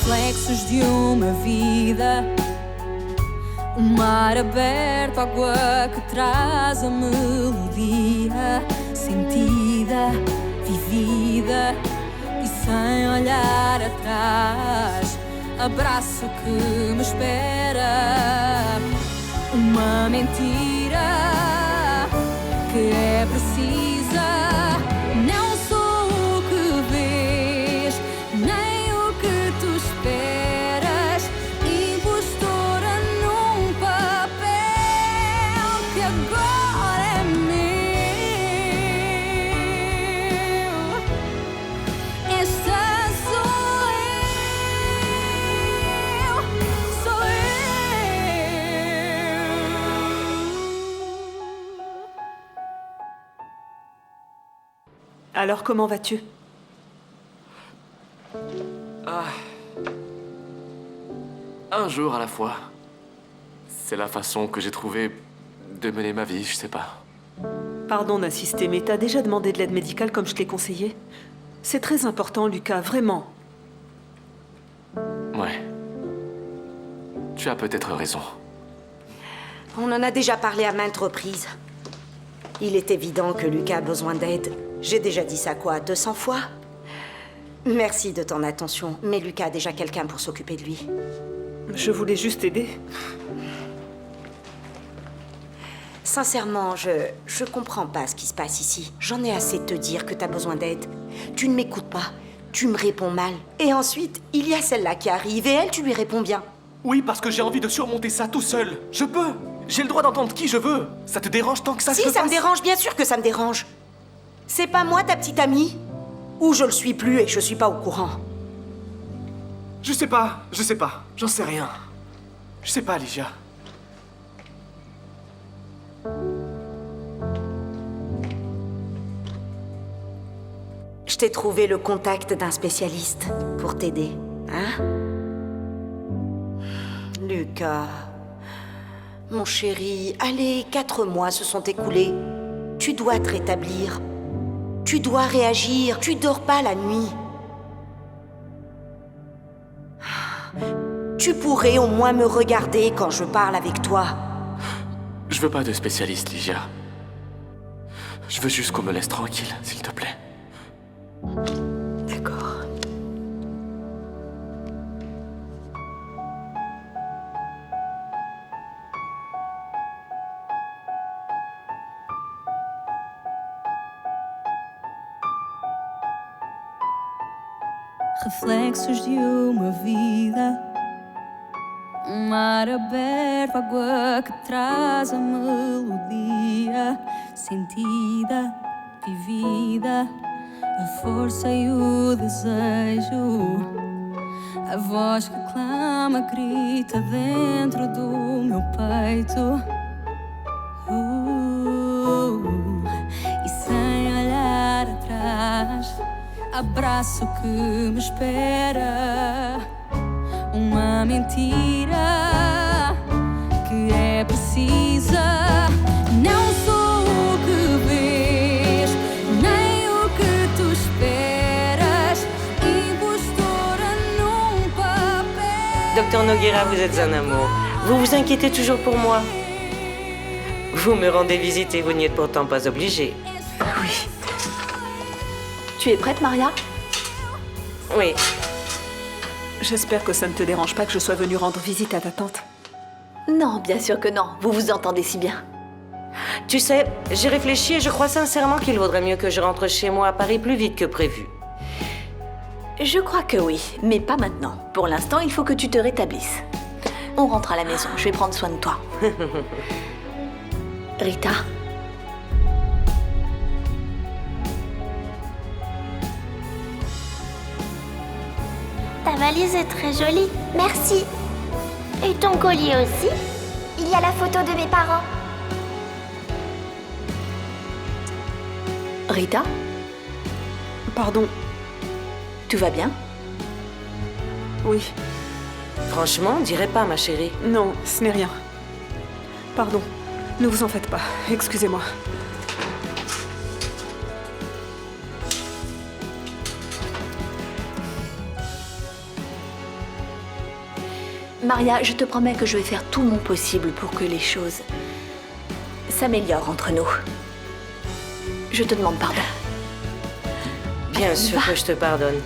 reflexos de uma vida. O mar aberto, água que traz a melodia, sentida, vivida e sem olhar atrás. Abraço que me espera, uma mentira que é precisa. Não sou o que vês, nem o que tu esperas. Impostora num papel que agora é meu. Esta sou eu, sou eu. Alors comment vas-tu? Un jour à la fois. C'est la façon que j'ai trouvé de mener ma vie, je sais pas. Pardon d'insister, mais t'as déjà demandé de l'aide médicale comme je te l'ai conseillé? C'est très important, Lucas, vraiment. Ouais. Tu as peut-être raison. On en a déjà parlé à maintes reprises. Il est évident que Lucas a besoin d'aide. J'ai déjà dit ça quoi, 200 fois? Merci de ton attention, mais Lucas a déjà quelqu'un pour s'occuper de lui. Je voulais juste aider. Sincèrement, je comprends pas ce qui se passe ici. J'en ai assez de te dire que t'as besoin d'aide. Tu ne m'écoutes pas, tu me réponds mal. Et ensuite, il y a celle-là qui arrive et elle, tu lui réponds bien. Oui, parce que j'ai envie de surmonter ça tout seul. Je peux. J'ai le droit d'entendre qui je veux. Ça te dérange tant que ça se Si, passe? ça me dérange, bien sûr que ça me dérange. C'est pas moi ta petite amie? Ou je le suis plus et je suis pas au courant? Je sais pas, j'en sais rien. Je sais pas, Ligia. Je t'ai trouvé le contact d'un spécialiste pour t'aider, hein? Lucas, mon chéri, allez, 4 mois se sont écoulés. Tu dois te rétablir. Tu dois réagir. Tu dors pas la nuit. Tu pourrais au moins me regarder quand je parle avec toi. Je veux pas de spécialiste, Ligia. Je veux juste qu'on me laisse tranquille, s'il te plaît. D'accord. Reflexos de uma vida. Mar aberto, água que traz a melodia, sentida, vivida, a força e o desejo. A voz que clama, grita dentro do meu peito. E sem olhar atrás, abraço que me espera. Uma mentira que é precisa. Não sou o que vês, nem o que tu esperas. Impostora num papel. Docteur Nogueira, vous êtes un amour. Vous vous inquiétez toujours pour moi. Vous me rendez visite et vous n'y êtes pourtant pas obligée. Oui. Tu es prête, Maria? Oui. J'espère que ça ne te dérange pas que je sois venue rendre visite à ta tante. Non, bien sûr que non. Vous vous entendez si bien. Tu sais, j'ai réfléchi et je crois sincèrement qu'il vaudrait mieux que je rentre chez moi à Paris plus vite que prévu. Je crois que oui, mais pas maintenant. Pour l'instant, il faut que tu te rétablisses. On rentre à la maison, je vais prendre soin de toi. Rita? Ta valise est très jolie, merci. Et ton collier aussi? Il y a la photo de mes parents. Rita? Pardon. Tout va bien? Oui. Franchement, on dirait pas, ma chérie. Non, ce n'est rien. Pardon. Ne vous en faites pas. Excusez-moi. Maria, je te promets que je vais faire tout mon possible pour que les choses s'améliorent entre nous. Je te demande pardon. Bien sûr que je te pardonne.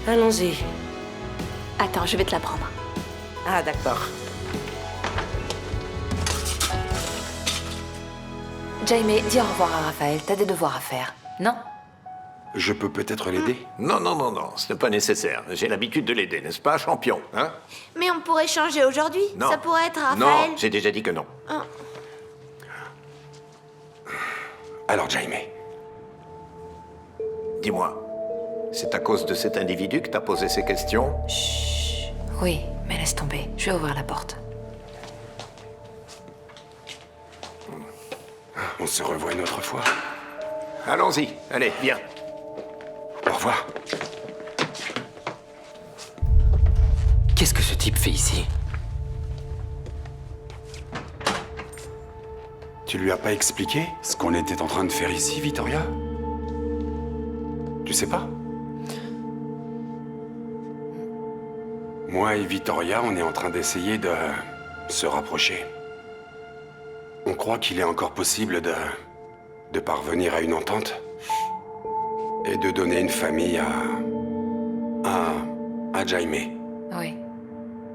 Allons-y. Attends, je vais te la prendre. Ah, d'accord. Jaime, dis au revoir à Raphaël, t'as des devoirs à faire, non? Je peux peut-être l'aider? Non, non, non, non, ce n'est pas nécessaire. J'ai l'habitude de l'aider, n'est-ce pas, champion, hein? Mais on pourrait changer aujourd'hui. Non. Ça pourrait être Raphaël. Non, j'ai déjà dit que non. Alors, Jaime, Dis-moi, c'est à cause de cet individu que t'as posé ces questions? Chut. Oui, mais laisse tomber, je vais ouvrir la porte. on se revoit une autre fois. Allons-y, allez, viens. Au revoir. Qu'est-ce que ce type fait ici? Tu lui as pas expliqué ce qu'on était en train de faire ici, Vittoria? Tu sais pas? Moi et Vittoria, on est en train d'essayer de se rapprocher. On croit qu'il est encore possible de parvenir à une entente et de donner une famille à Jaime. Oui.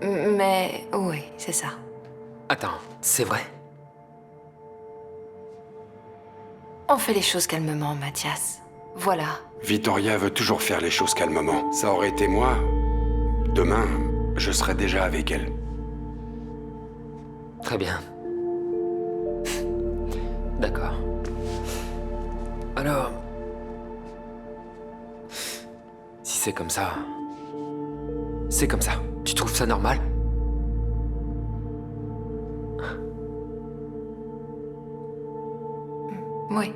Mais oui, c'est ça. Attends, c'est vrai? On fait les choses calmement, Mathias. Voilà. Vittoria veut toujours faire les choses calmement. Ça aurait été moi. Demain, je serais déjà avec elle. Très bien. D'accord. Alors... Si c'est comme ça... C'est comme ça. Tu trouves ça normal? Oui.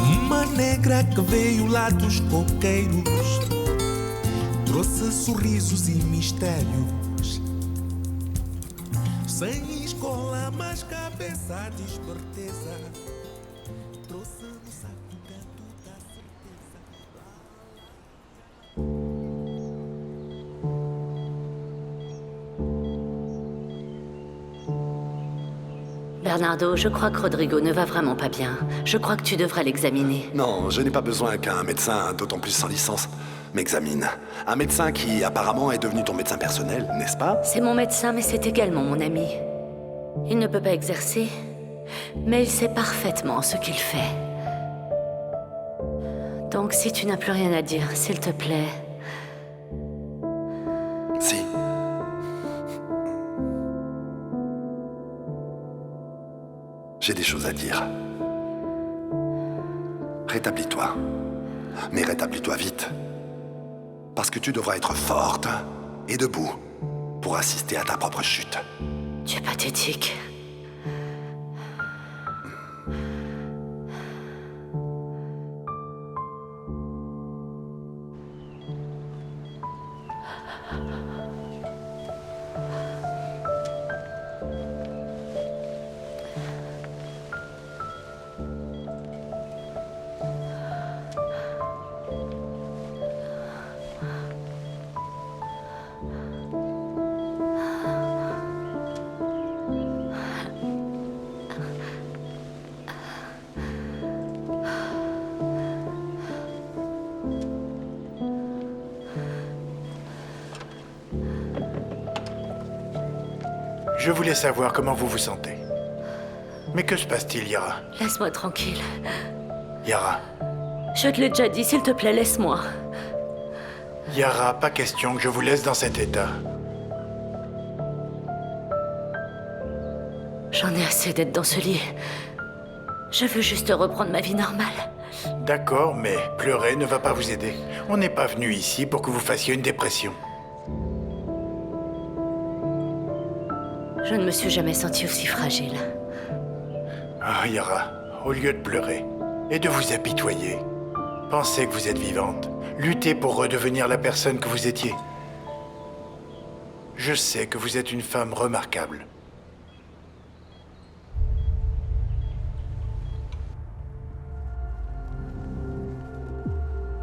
Uma negra que veio lá dos coqueiros trouxe sorrisos e mistérios. Sem escola, mas cabeça de esperteza. Trouxe no saco canto da certeza. Bernardo, je crois que Rodrigo ne va vraiment pas bien. Je crois que tu devrais l'examiner. Non, je n'ai pas besoin qu'un médecin, d'autant plus sans licence, m'examine. Un médecin qui, apparemment, est devenu ton médecin personnel, n'est-ce pas? C'est mon médecin, mais c'est également mon ami. Il ne peut pas exercer, mais il sait parfaitement ce qu'il fait. Donc si tu n'as plus rien à dire, s'il te plaît... Si. J'ai des choses à dire. Rétablis-toi. Mais rétablis-toi vite. Parce que tu devras être forte et debout pour assister à ta propre chute. Tu es pathétique. Je voulais savoir comment vous vous sentez. Mais que se passe-t-il, Yara? Laisse-moi tranquille. Yara. Je te l'ai déjà dit, s'il te plaît, laisse-moi. Yara, pas question que je vous laisse dans cet état. J'en ai assez d'être dans ce lit. Je veux juste reprendre ma vie normale. D'accord, mais pleurer ne va pas vous aider. On n'est pas venu ici pour que vous fassiez une dépression. Je ne me suis jamais sentie aussi fragile. Ah, Yara, au lieu de pleurer et de vous apitoyer, Pensez que vous êtes vivante. Luttez pour redevenir la personne que vous étiez. Je sais que vous êtes une femme remarquable.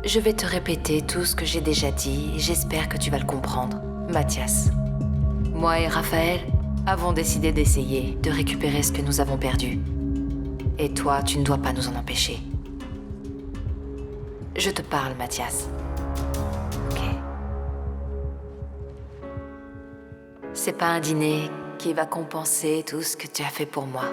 Je vais te répéter tout ce que j'ai déjà dit et j'espère que tu vas le comprendre. Mathias, moi et Raphaël avons décidé d'essayer de récupérer ce que nous avons perdu. Et toi, tu ne dois pas nous en empêcher. Je te parle, Mathias. Ok. C'est pas un dîner qui va compenser tout ce que tu as fait pour moi.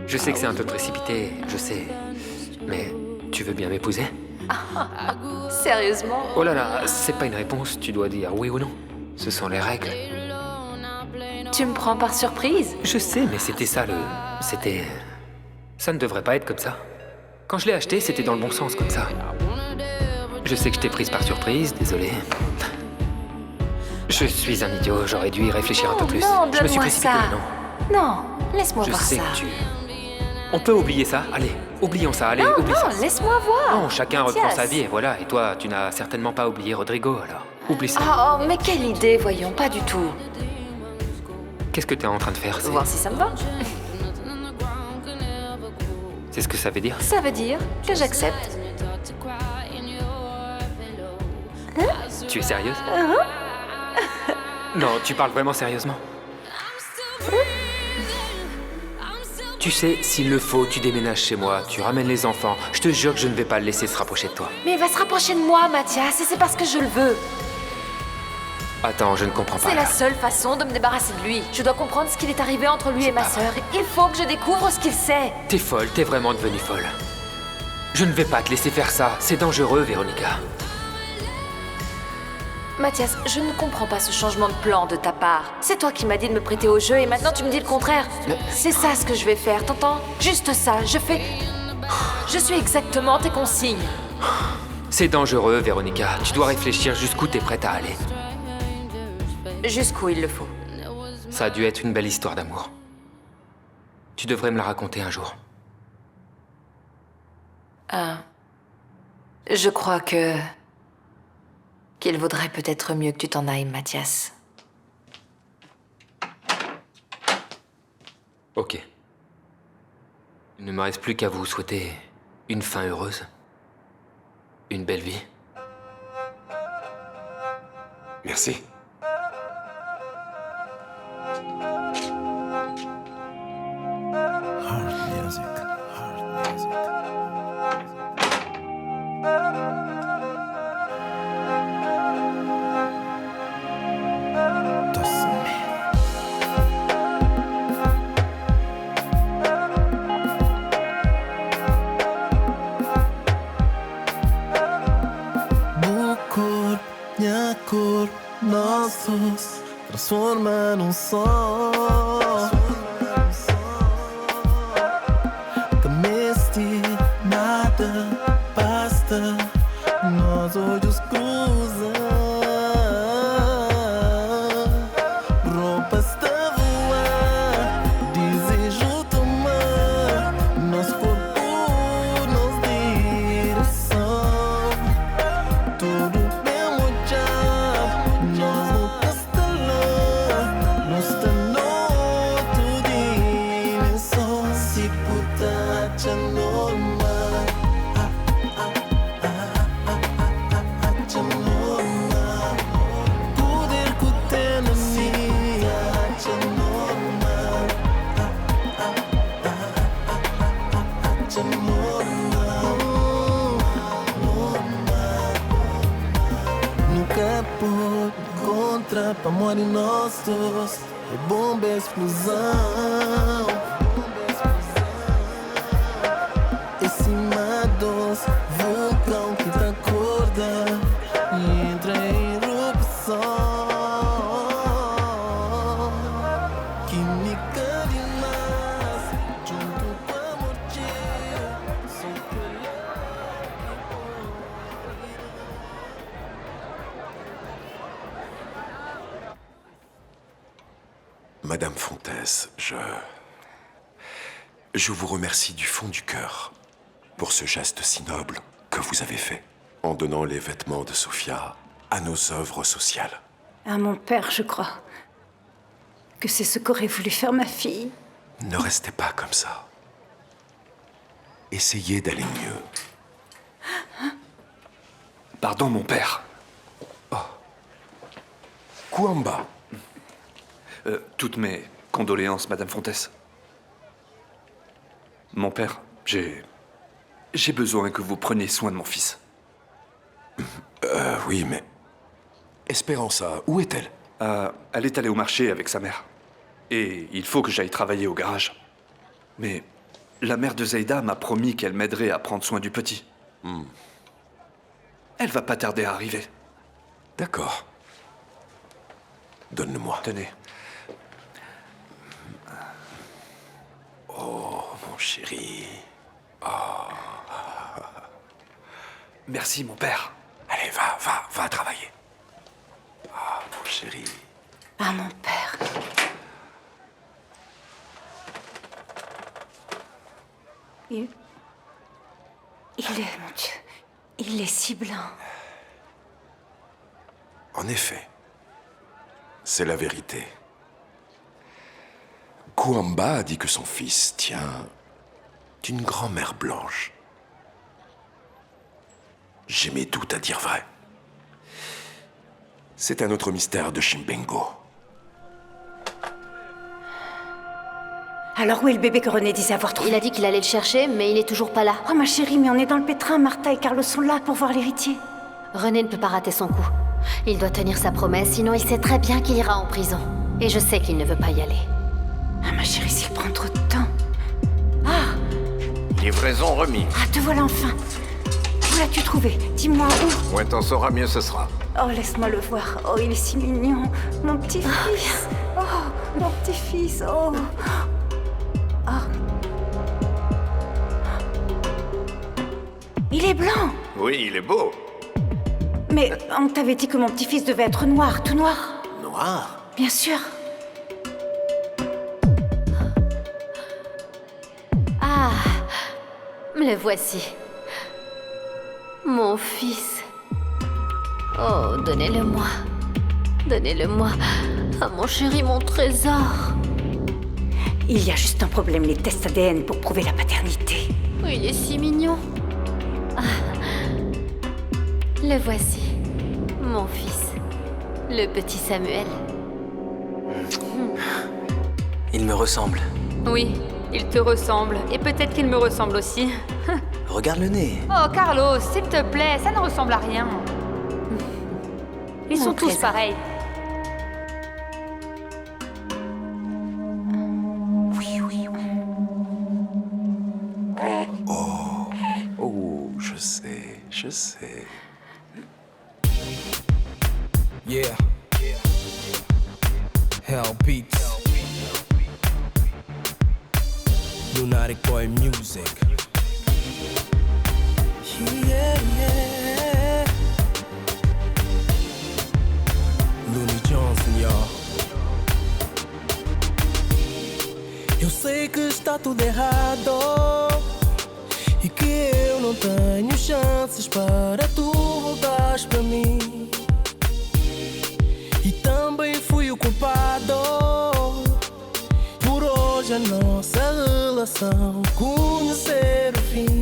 Je sais que c'est un peu précipité, je sais. Mais tu veux bien m'épouser? Sérieusement? Oh là là, c'est pas une réponse, tu dois dire oui ou non. Ce sont les règles. Tu me prends par surprise? Je sais, mais c'était ça C'était... Ça ne devrait pas être comme ça. Quand je l'ai acheté, c'était dans le bon sens comme ça. Je sais que je t'ai prise par surprise, désolé. Je suis un idiot, j'aurais dû y réfléchir un peu plus. Non, Je me suis donne-moi précipité, ça. non. Non, laisse-moi Je voir sais ça. que tu... On peut oublier ça, allez, oublions ça, allez, oublie ça. Non, laisse-moi voir. Non, chacun reprend Mathias. sa vie et voilà. Et toi, tu n'as certainement pas oublié Rodrigo, alors. Oublie ça. Oh, mais quelle idée, voyons, pas du tout. Qu'est-ce que t'es en train de faire? Voir si ça me va. C'est ce que ça veut dire? Ça veut dire que j'accepte. Tu es sérieuse? Non, tu parles vraiment sérieusement? Tu sais, s'il le faut, tu déménages chez moi, tu ramènes les enfants. Je te jure que je ne vais pas le laisser se rapprocher de toi. Mais il va se rapprocher de moi, Mathias, et c'est parce que je le veux. Attends, je ne comprends pas. C'est la là. seule façon de me débarrasser de lui. Je dois comprendre ce qu'il est arrivé entre lui et ma sœur. Il faut que je découvre ce qu'il sait. T'es folle, t'es vraiment devenue folle. Je ne vais pas te laisser faire ça, c'est dangereux, Véronica. Mathias, je ne comprends pas ce changement de plan de ta part. C'est toi qui m'as dit de me prêter au jeu et maintenant tu me dis le contraire. C'est ça ce que je vais faire, t'entends? Juste ça, je suis exactement tes consignes. C'est dangereux, Véronica. Tu dois réfléchir jusqu'où t'es prête à aller. Jusqu'où il le faut. Ça a dû être une belle histoire d'amour. Tu devrais me la raconter un jour. Je crois qu'il vaudrait peut-être mieux que tu t'en ailles, Mathias. Ok. Il ne me reste plus qu'à vous souhaiter une fin heureuse. Une belle vie. Merci. Bucur, minha cor, nossos transforma num só. Cameste, nada basta, nós olhos cruzam. Roupas a voar, desejo tomar, nosso corpo, nos direção. Tudo mesmo job, nós nunca está lá, nós está no outro dimensão. Se puder te normal, te normal. Poder que tem na minha, te normal, te normal. Nunca pode contra pra morrer nós dois. É bomba, é explosão. Esse mados, vulcão que te acorda e entra em erupção. Química demais, junto com a morte. Madame Fontes, Je vous remercie du fond du cœur pour ce geste si noble que vous avez fait en donnant les vêtements de Sophia à nos œuvres sociales. À mon père, je crois. Que c'est ce qu'aurait voulu faire ma fille. Ne restez pas comme ça. Essayez d'aller mieux. Pardon, mon père. Kuamba. Toutes mes condoléances, Madame Fontès. Mon père, j'ai besoin que vous preniez soin de mon fils. Oui, mais... Esperanza, où est-elle? Elle est allée au marché avec sa mère. Et il faut que j'aille travailler au garage. Mais la mère de Zeida m'a promis qu'elle m'aiderait à prendre soin du petit. Elle va pas tarder à arriver. D'accord. Donne-le-moi. Tenez. Oh, mon chéri. Merci, mon père. Allez, va travailler. Mon chéri. Ah, mon père. Il est, mon Dieu, il est si blanc. En effet, c'est la vérité. Kuamba a dit que son fils tient d'une grand-mère blanche. J'ai mes doutes à dire vrai. C'est un autre mystère de Chimbengo. Alors où est le bébé que René disait avoir trouvé? Il a dit qu'il allait le chercher, mais il n'est toujours pas là. Oh ma chérie, mais on est dans le pétrin. Martha et Carlos sont là pour voir l'héritier. René ne peut pas rater son coup. Il doit tenir sa promesse, sinon il sait très bien qu'il ira en prison. Et je sais qu'il ne veut pas y aller. Ah ma chérie, s'il prend trop de temps. Ah, Livraison remise. te voilà enfin. Où l'as-tu trouvé? Dis-moi où. Moins t'en sauras, mieux ce sera. Oh, laisse-moi le voir. Oh, il est si mignon. Mon petit-fils. Oh, mon petit-fils. Oh. Il est blanc. Oui, il est beau. Mais on t'avait dit que mon petit-fils devait être noir, tout noir. Noir? Bien sûr. Ah, le voici. Mon fils. Oh, donnez-le-moi. Donnez-le-moi. Ah, mon chéri, mon trésor. Il y a juste un problème, les tests ADN pour prouver la paternité. Oh, il est si mignon. Ah. Le voici. Mon fils. Le petit Samuel. Il me ressemble. Oui, il te ressemble. Et peut-être qu'il me ressemble aussi. Regarde le nez. Oh, Carlos, s'il te plaît, ça ne ressemble à rien. Ils sont tous pareils. Oh, je sais. Yeah. Hell beats. Lunatic Boy music. Yeah, yeah. Looney Johnson, y'all. Eu sei que está tudo errado e que eu não tenho chances para tu voltares para mim. E também fui o culpado por hoje a nossa relação conhecer o fim.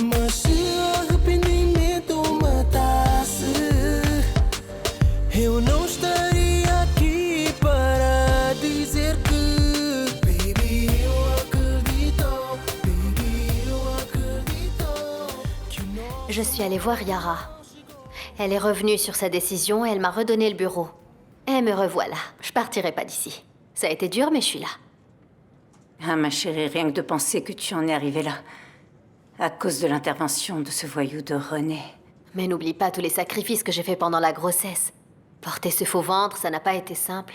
Mas se o arrependimento matasse, eu não estaria aqui para dizer que baby, eu acredito, baby, eu acredito que nós... Je suis allée voir Yara. Elle est revenue sur sa décision et elle m'a redonné le bureau. Et me revoilà. Je partirai pas d'ici. Ça a été dur, mais je suis là. Ah, ma chérie, rien que de penser que tu en es arrivée là. À cause de l'intervention de ce voyou de René. Mais n'oublie pas tous les sacrifices que j'ai faits pendant la grossesse. Porter ce faux ventre, ça n'a pas été simple.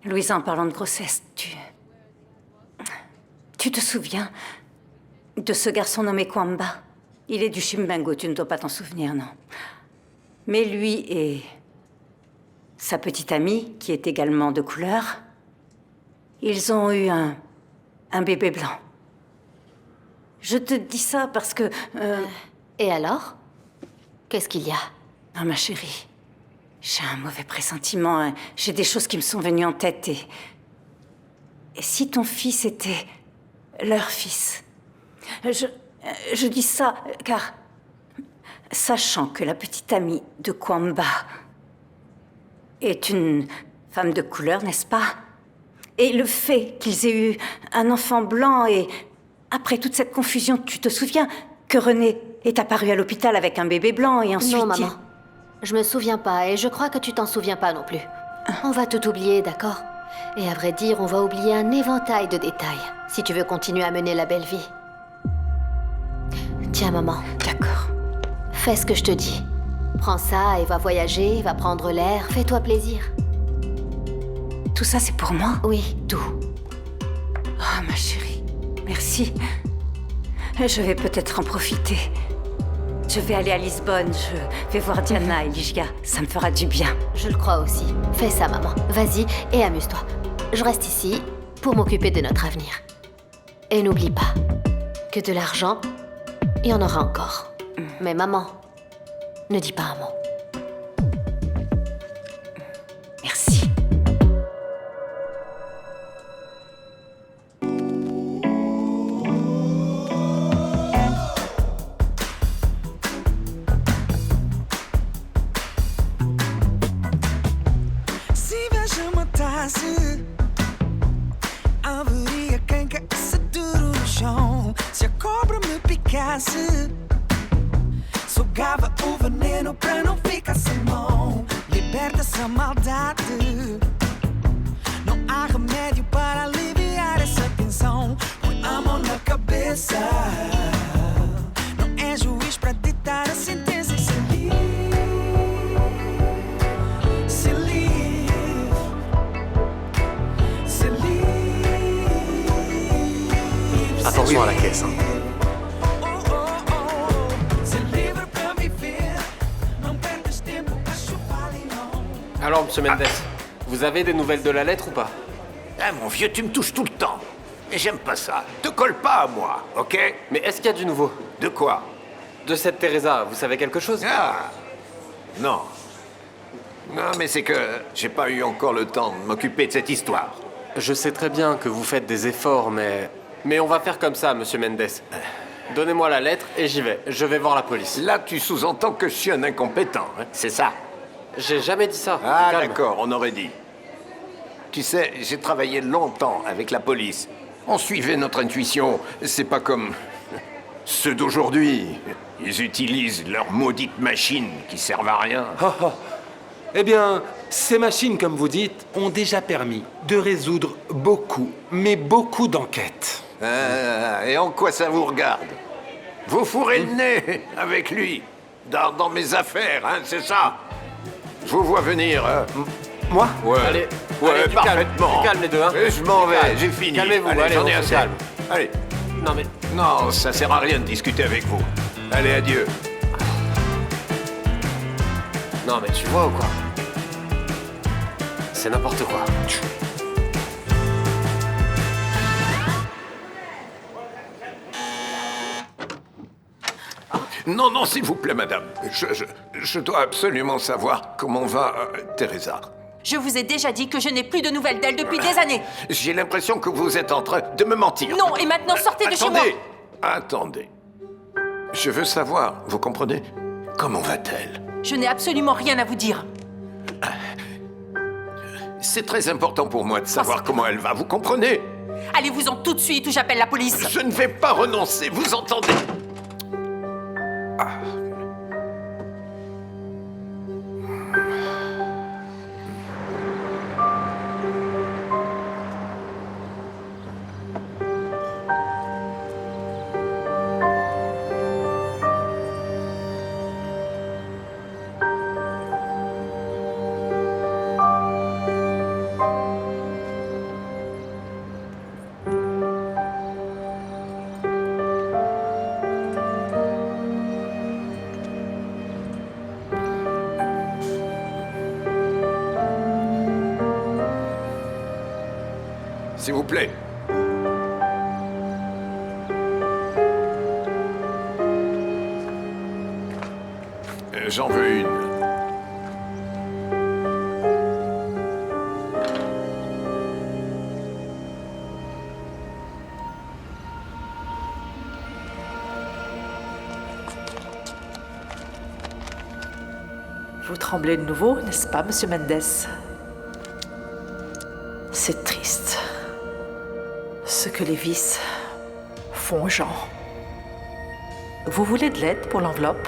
Louisa, en parlant de grossesse, tu te souviens de ce garçon nommé Kwamba? Il est du Chimbengo, tu ne dois pas t'en souvenir, non? Mais lui et sa petite amie, qui est également de couleur, ils ont eu un un bébé blanc. Je te dis ça parce que... Et alors? Qu'est-ce qu'il y a? Ah, ma chérie, j'ai un mauvais pressentiment. Hein. J'ai des choses qui me sont venues en tête et si ton fils était leur fils? Je dis ça car, sachant que la petite amie de Kwamba est une femme de couleur, n'est-ce pas? Et le fait qu'ils aient eu un enfant blanc et après toute cette confusion, tu te souviens que René est apparu à l'hôpital avec un bébé blanc et ensuite... Non, maman. Je me souviens pas et je crois que tu t'en souviens pas non plus. On va tout oublier, d'accord? Et à vrai dire, on va oublier un éventail de détails, si tu veux continuer à mener la belle vie. Tiens, maman. D'accord. Fais ce que je te dis. Prends ça et va voyager, va prendre l'air, fais-toi plaisir. Tout ça, c'est pour moi? Oui, tout. Oh, ma chérie, merci. Je vais peut-être en profiter. Je vais aller à Lisbonne, je vais voir Diana et Ligia. Ça me fera du bien. Je le crois aussi. Fais ça, maman. Vas-y et amuse-toi. Je reste ici pour m'occuper de notre avenir. Et n'oublie pas que de l'argent, il y en aura encore. Mais maman, ne dis pas un mot. Merci. Se inveja matasse, haveria quem caísse duro no chão. Se a cobra me picasse, sugava o veneno pra não ficar sem mão. Liberta essa maldade. Não há remédio para aliviar essa tensão. Põe a mão na cabeça. Não é juiz pra ditar a sentença e ser livre. Ser livre. Ser livre. Attention à la caisse. Hein. Alors, monsieur Mendes, vous avez des nouvelles de la lettre ou pas? Ah, mon vieux, tu me touches tout le temps. Et j'aime pas ça. Te colle pas à moi, ok? Mais est-ce qu'il y a du nouveau? De quoi? De cette Teresa, vous savez quelque chose? Ah! Non. Non, mais c'est que j'ai pas eu encore le temps de m'occuper de cette histoire. Je sais très bien que vous faites des efforts, mais on va faire comme ça, monsieur Mendes. Donnez-moi la lettre et j'y vais. Je vais voir la police. Là, tu sous-entends que je suis un incompétent, hein? C'est ça? J'ai jamais dit ça. Ah, Calme. d'accord, on aurait dit. Tu sais, j'ai travaillé longtemps avec la police. On suivait notre intuition. C'est pas comme ceux d'aujourd'hui. Ils utilisent leurs maudites machines qui servent à rien. Oh, oh. Eh bien, ces machines, comme vous dites, ont déjà permis de résoudre beaucoup, mais beaucoup d'enquêtes. Et en quoi ça vous regarde? Vous fourrez le nez avec lui dans mes affaires, hein, c'est ça? Je vous vois venir, hein? Moi? Ouais. Allez, ouais, allez, du parfaitement. calme les deux, hein. Et je m'en vais, Calme. j'ai fini. Calmez-vous, allez, j'en ai on se assez. calme. Allez. Non mais... Non, ça sert à rien de discuter avec vous. Allez, adieu. Non mais tu vois ou quoi? C'est n'importe quoi. Non, non, s'il vous plaît, madame. Je dois absolument savoir comment va Teresa. Je vous ai déjà dit que je n'ai plus de nouvelles d'elle depuis des années. J'ai l'impression que vous êtes en train de me mentir. Non, et maintenant sortez de chez moi. Attendez. Je veux savoir, vous comprenez? Comment va-t-elle? Je n'ai absolument rien à vous dire. C'est très important pour moi de savoir comment elle va, vous comprenez? Allez-vous-en tout de suite ou j'appelle la police. Je ne vais pas renoncer, vous entendez? S'il vous plaît. J'en veux une. Vous tremblez de nouveau, n'est-ce pas, Monsieur Mendes? C'est triste. Ce que les vices font aux gens. Vous voulez de l'aide pour l'enveloppe?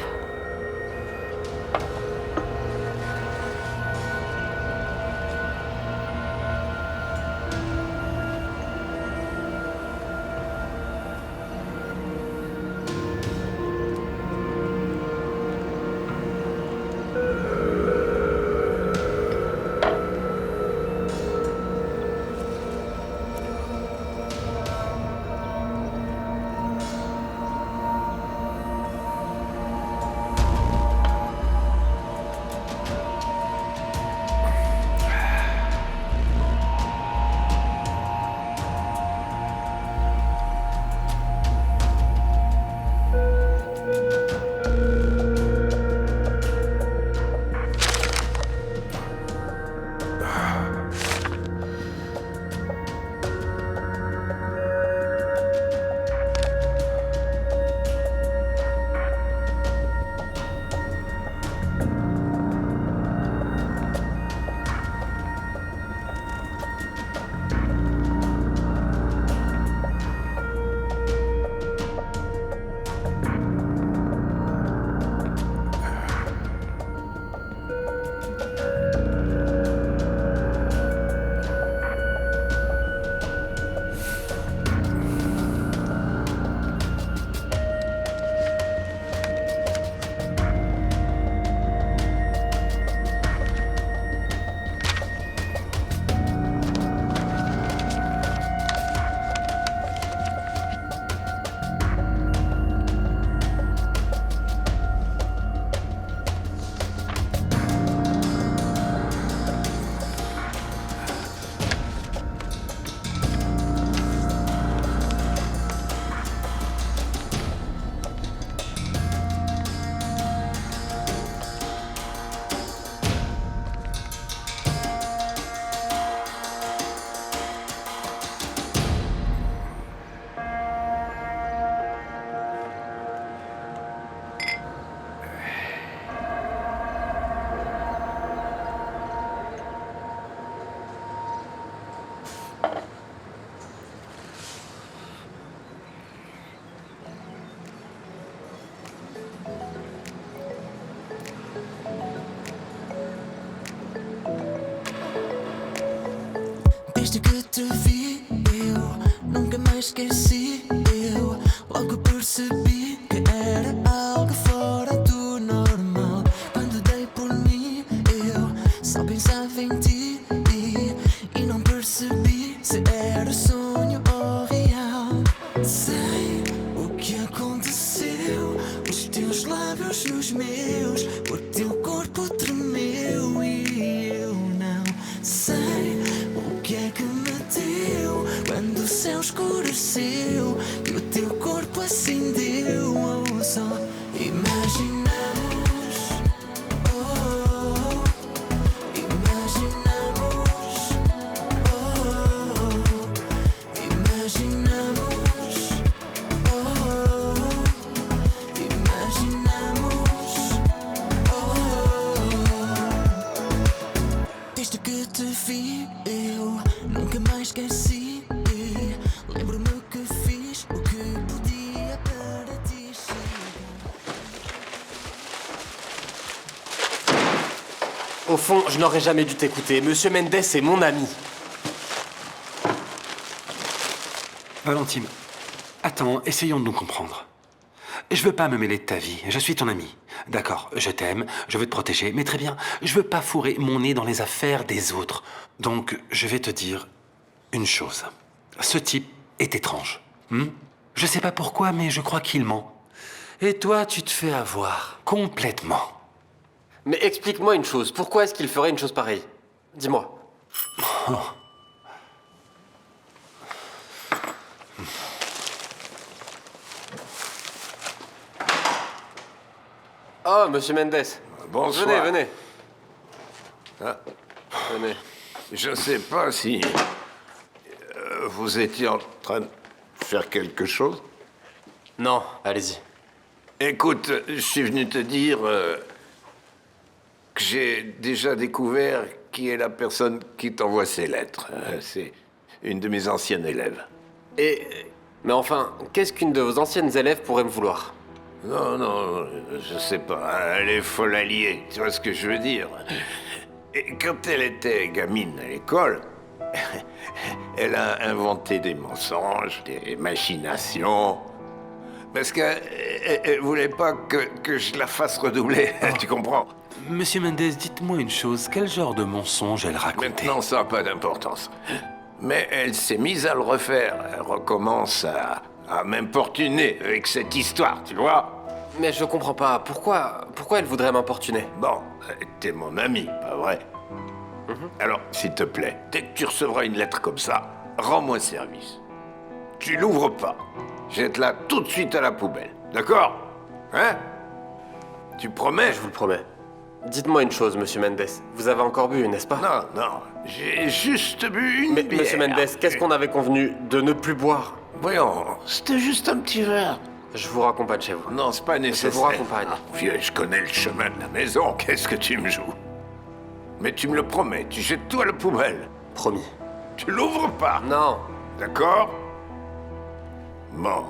Desde que te vi, eu nunca mais esqueci. Eu logo percebi que era algo fora do normal. Quando dei por mim, eu só pensava em ti e não percebi se era sonho ou real. Sei o que aconteceu, os teus lábios nos meus, o teu corpo tremeu e eu não sei o que é que me deu quando o céu escureceu e o teu corpo acendeu. Oh, só imaginamos, oh, imaginamos, oh, imaginamos, oh, imaginamos, oh. Desde que te vi, eu nunca mais esqueci. Lembro-me que fiz o que podia para ti Au fond, je n'aurais jamais dû t'écouter. Monsieur Mendes est mon ami. Valentine, attends, essayons de nous comprendre. Je veux pas me mêler de ta vie, je suis ton ami. D'accord, je t'aime, je veux te protéger, mais très bien, je veux pas fourrer mon nez dans les affaires des autres. Donc, je vais te dire une chose. Ce type est étrange. Je sais pas pourquoi, mais je crois qu'il ment. Et toi, tu te fais avoir. Complètement. Mais explique-moi une chose. Pourquoi est-ce qu'il ferait une chose pareille? Dis-moi. Oh. Oh, Monsieur Mendes. Bonsoir. Venez, venez. Ah. Venez. Je sais pas si vous étiez en train de faire quelque chose. Non, allez-y. Écoute, je suis venu te dire que j'ai déjà découvert qui est la personne qui t'envoie ces lettres. C'est une de mes anciennes élèves. Mais enfin, qu'est-ce qu'une de vos anciennes élèves pourrait me vouloir? Non, je sais pas. Elle est folle alliée, tu vois ce que je veux dire. Et quand elle était gamine à l'école, elle a inventé des mensonges, des machinations. Parce qu'elle voulait pas que je la fasse redoubler, tu comprends? Monsieur Mendes, dites-moi une chose. Quel genre de mensonge elle racontait? Maintenant, ça n'a pas d'importance. Mais elle s'est mise à le refaire. Elle recommence à m'importuner avec cette histoire, tu vois? Mais je comprends pas. Pourquoi elle voudrait m'importuner? Bon, t'es mon ami, pas vrai? Alors, s'il te plaît, dès que tu recevras une lettre comme ça, rends-moi service. Tu l'ouvres pas. Jette-la tout de suite à la poubelle. D'accord? Hein? Tu promets? Je vous le promets. Dites-moi une chose, monsieur Mendes. Vous avez encore bu, n'est-ce pas? Non. J'ai juste bu une bière. Monsieur Mendes, qu'est-ce qu'on avait convenu de ne plus boire? Voyons, c'était juste un petit verre. Je vous raccompagne chez vous. Non, c'est pas nécessaire. Je vous raccompagne. Vieux, je connais le chemin de la maison. Qu'est-ce que tu me joues? Mais tu me le promets, tu jettes tout à la poubelle. Promis. Tu l'ouvres pas? Non. D'accord? Bon,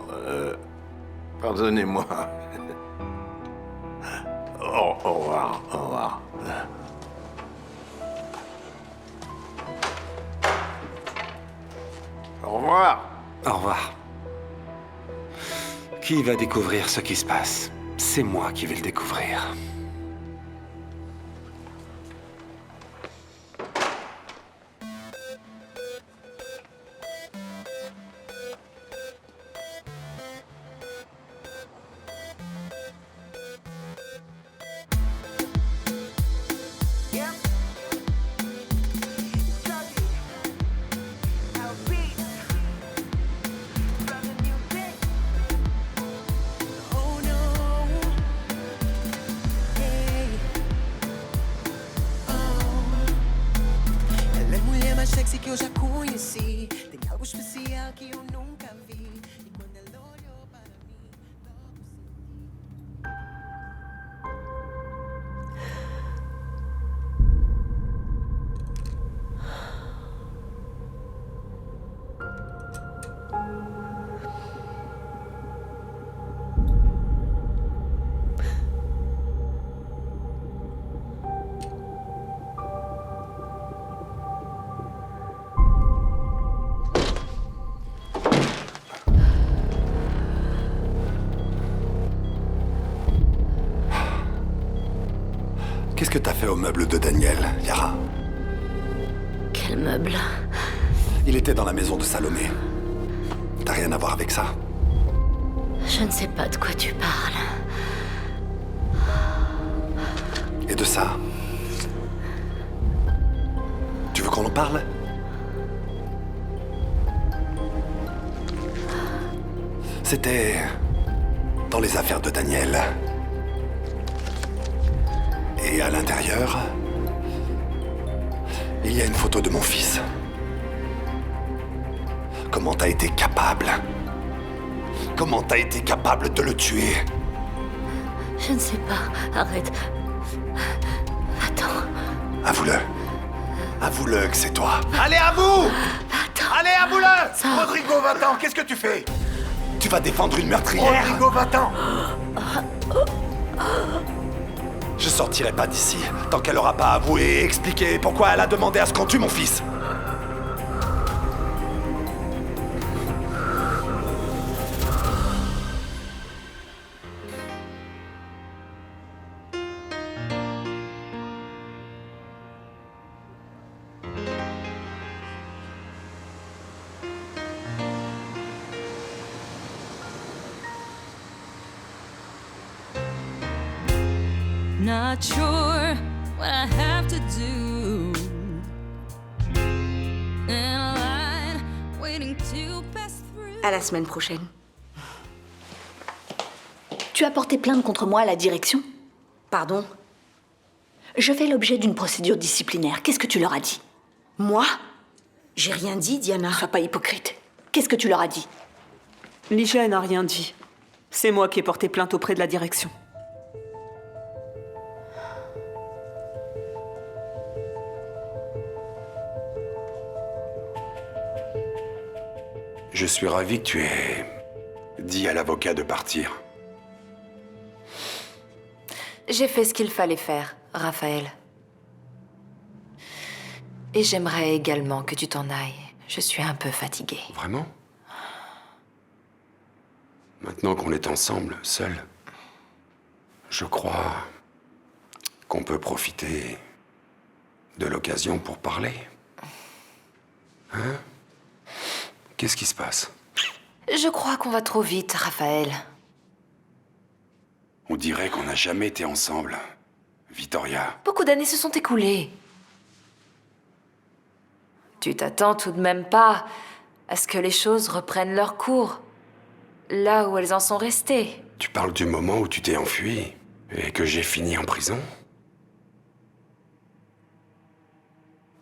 pardonnez-moi. Au revoir. Au revoir. Au revoir. Qui va découvrir ce qui se passe? C'est moi qui vais le découvrir. Sexy que eu já conheci. Tem algo especial que eu nunca vi. E quando ela olhou para mim, Qu'est-ce que t'as fait au meuble de Daniel, Yara? Quel meuble? Il était dans la maison de Salomé. T'as rien à voir avec ça? Je ne sais pas de quoi tu parles. Et de ça? Tu veux qu'on en parle? C'était dans les affaires de Daniel. Et à l'intérieur, il y a une photo de mon fils. Comment t'as été capable? Comment t'as été capable de le tuer? Je ne sais pas. Arrête. Attends. Avoue-le. Avoue-le que c'est toi. Allez, à vous! Attends. Allez, avoue-le! Rodrigo, va-t'en, qu'est-ce que tu fais? Tu vas défendre une meurtrière? Rodrigo, va-t'en! Je sortirai pas d'ici tant qu'elle aura pas avoué et expliqué pourquoi elle a demandé à ce qu'on tue mon fils. Not sure what I have to do. In a line, waiting to pass through. À la semaine prochaine. Tu as porté plainte contre moi à la direction? Pardon? Je fais l'objet d'une procédure disciplinaire. Qu'est-ce que tu leur as dit? Moi? J'ai rien dit, Diana. Sois pas hypocrite. Qu'est-ce que tu leur as dit? Ligia n'a rien dit. C'est moi qui ai porté plainte auprès de la direction. Je suis ravi que tu aies dit à l'avocat de partir. J'ai fait ce qu'il fallait faire, Raphaël. Et j'aimerais également que tu t'en ailles. Je suis un peu fatiguée. Vraiment? Maintenant qu'on est ensemble, seuls, je crois qu'on peut profiter de l'occasion pour parler. Hein? Qu'est-ce qui se passe? Je crois qu'on va trop vite, Raphaël. On dirait qu'on n'a jamais été ensemble, Vittoria. Beaucoup d'années se sont écoulées. Tu t'attends tout de même pas à ce que les choses reprennent leur cours, là où elles en sont restées. Tu parles du moment où tu t'es enfui et que j'ai fini en prison?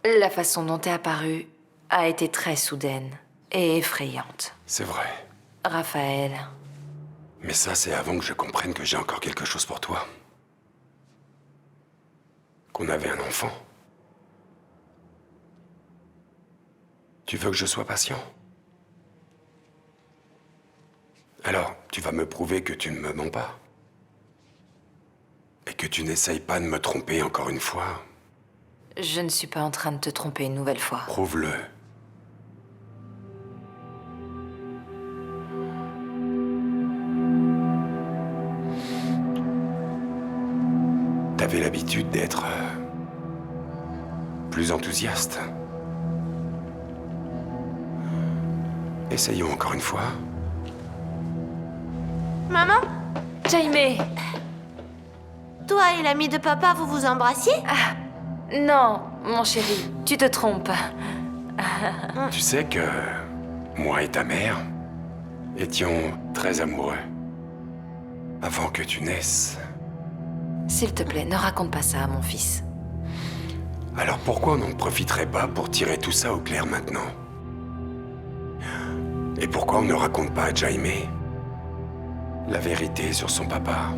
La façon dont t'es apparue a été très soudaine et effrayante. C'est vrai. Raphaël. Mais ça, c'est avant que je comprenne que j'ai encore quelque chose pour toi. Qu'on avait un enfant. Tu veux que je sois patient? Alors, tu vas me prouver que tu ne me mens pas. Et que tu n'essayes pas de me tromper encore une fois. Je ne suis pas en train de te tromper une nouvelle fois. Prouve-le. T'avais l'habitude d'être plus enthousiaste. Essayons encore une fois. Maman? Jaime! Toi et l'ami de papa, vous vous embrassiez? Non, mon chéri, tu te trompes. Tu sais que moi et ta mère étions très amoureux. Avant que tu naisses. S'il te plaît, ne raconte pas ça à mon fils. Alors pourquoi on n'en profiterait pas pour tirer tout ça au clair maintenant? Et pourquoi on ne raconte pas à Jaime la vérité sur son papa?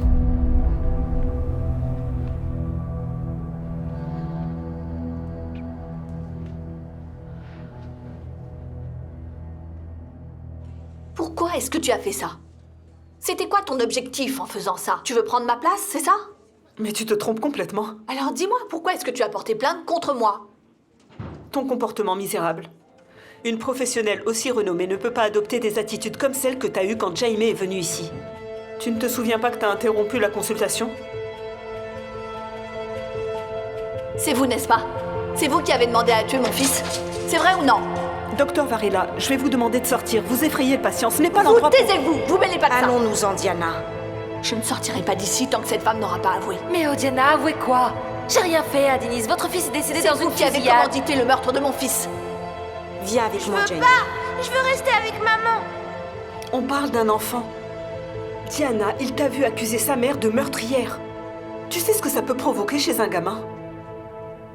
Pourquoi est-ce que tu as fait ça? C'était quoi ton objectif en faisant ça? Tu veux prendre ma place, c'est ça? Mais tu te trompes complètement. Alors dis-moi, pourquoi est-ce que tu as porté plainte contre moi? Ton comportement misérable. Une professionnelle aussi renommée ne peut pas adopter des attitudes comme celles que t'as eues quand Jaime est venu ici. Tu ne te souviens pas que t'as interrompu la consultation? C'est vous, n'est-ce pas? C'est vous qui avez demandé à tuer mon fils? C'est vrai ou non? Docteur Varela, je vais vous demander de sortir. Vous effrayez le patient, ce n'est pas l'endroit pour... Taisez-vous, vous mêlez pas de ça. Allons-nous-en, Diana. Je ne sortirai pas d'ici tant que cette femme n'aura pas avoué. Mais oh Diana, avouez quoi? J'ai rien fait à Denise, votre fils est décédé dans une fusillade. C'est vous qui avez commandité le meurtre de mon fils. Viens avec moi, Jenny. Je veux rester avec maman. On parle d'un enfant. Diana, il t'a vu accuser sa mère de meurtrière. Tu sais ce que ça peut provoquer chez un gamin?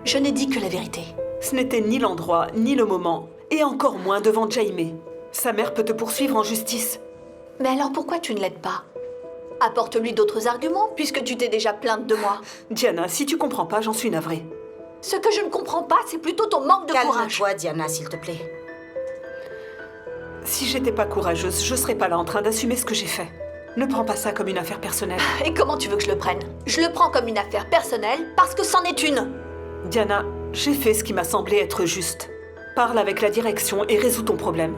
Je n'ai dit que la vérité. Ce n'était ni l'endroit, ni le moment. Et encore moins devant Jaime. Sa mère peut te poursuivre en justice. Mais alors pourquoi tu ne l'aides pas? Apporte-lui d'autres arguments, puisque tu t'es déjà plainte de moi. Diana, si tu comprends pas, j'en suis navrée. Ce que je ne comprends pas, c'est plutôt ton manque de courage. Calme-toi, Diana, s'il te plaît. Si j'étais pas courageuse, je serais pas là en train d'assumer ce que j'ai fait. Ne prends pas ça comme une affaire personnelle. Et comment tu veux que je le prenne? Je le prends comme une affaire personnelle parce que c'en est une. Diana, j'ai fait ce qui m'a semblé être juste. Parle avec la direction et résous ton problème.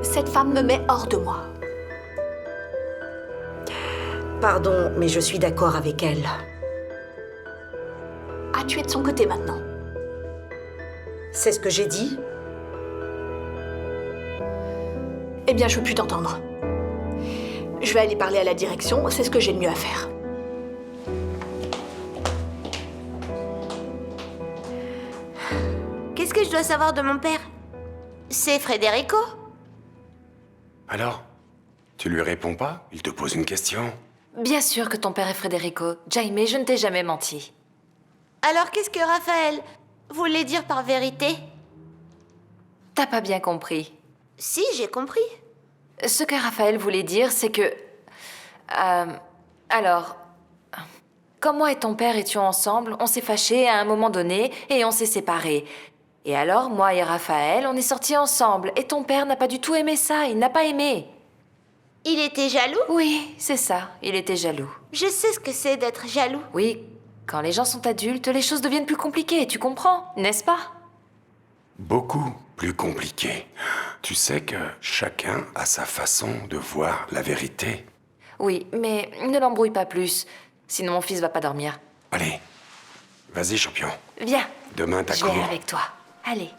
Cette femme me met hors de moi. Pardon, mais je suis d'accord avec elle. Ah, tu es de son côté maintenant. C'est ce que j'ai dit? Eh bien, je veux plus t'entendre. Je vais aller parler à la direction, c'est ce que j'ai de mieux à faire. Qu'est-ce que je dois savoir de mon père? C'est Federico? Alors? Tu lui réponds pas? Il te pose une question. Bien sûr que ton père est Federico. Jaime, je ne t'ai jamais menti. Alors qu'est-ce que Raphaël voulait dire par vérité? T'as pas bien compris. Si, j'ai compris. Ce que Raphaël voulait dire, c'est que... alors... Comme moi et ton père étions ensemble, on s'est fâchés à un moment donné et on s'est séparés. Et alors, moi et Raphaël, on est sortis ensemble. Et ton père n'a pas du tout aimé ça, il n'a pas aimé. Il était jaloux? Oui, c'est ça, il était jaloux. Je sais ce que c'est d'être jaloux. Oui, quand les gens sont adultes, les choses deviennent plus compliquées, tu comprends, n'est-ce pas? Beaucoup plus compliqué. Tu sais que chacun a sa façon de voir la vérité. Oui, mais ne l'embrouille pas plus, sinon mon fils va pas dormir. Allez, vas-y, champion. Viens. Demain, t'as Je vais cours. avec toi. Allez.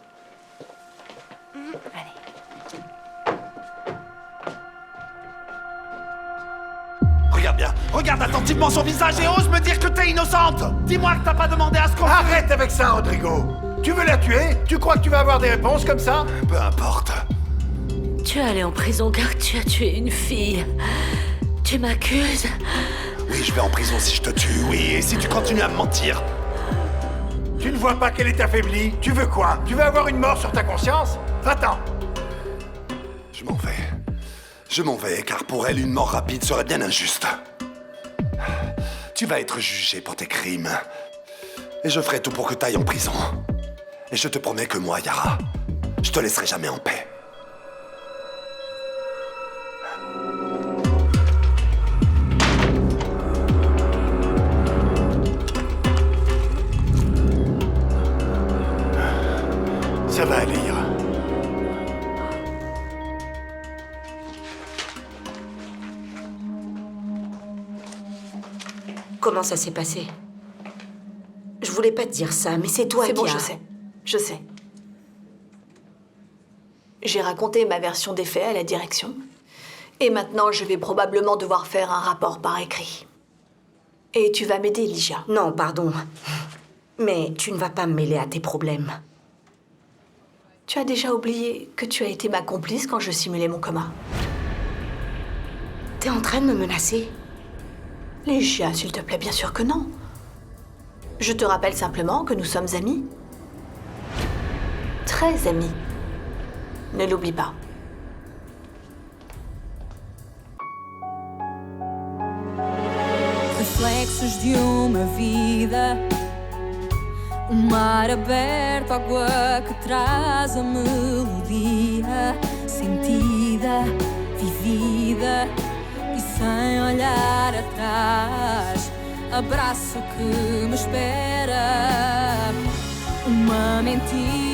Regarde bien, regarde attentivement son visage et ose me dire que t'es innocente. Dis-moi que t'as pas demandé à ce qu'on... Arrête avec ça, Rodrigo. Tu veux la tuer? Tu crois que tu vas avoir des réponses comme ça? Peu importe. Tu es allé en prison car tu as tué une fille. Tu m'accuses? Oui, je vais en prison si je te tue, oui, et si tu continues à me mentir. Tu ne vois pas qu'elle est affaiblie? Tu veux quoi? Tu veux avoir une mort sur ta conscience? Va-t'en. Je m'en vais. Je m'en vais, car pour elle, une mort rapide serait bien injuste. Tu vas être jugé pour tes crimes. Et je ferai tout pour que t'ailles en prison. Et je te promets que moi, Yara, je te laisserai jamais en paix. Ça va aller, Yara. Comment ça s'est passé? Je voulais pas te dire ça, mais c'est toi qui C'est bon, as... je sais. Je sais. J'ai raconté ma version des faits à la direction. Et maintenant, je vais probablement devoir faire un rapport par écrit. Et tu vas m'aider, Ligia. Non, pardon. Mais tu ne vas pas me mêler à tes problèmes. Tu as déjà oublié que tu as été ma complice quand je simulais mon coma. T'es en train de me menacer? Ligia, s'il te plaît, bien sûr que non. Je te rappelle simplement que nous sommes amis. Très amis. Ne l'oublie pas. Reflexos de uma vida, mar aberto, água que traz a melodia, sentida, vivida e sem olhar atrás. Abraço que me espera, uma mentira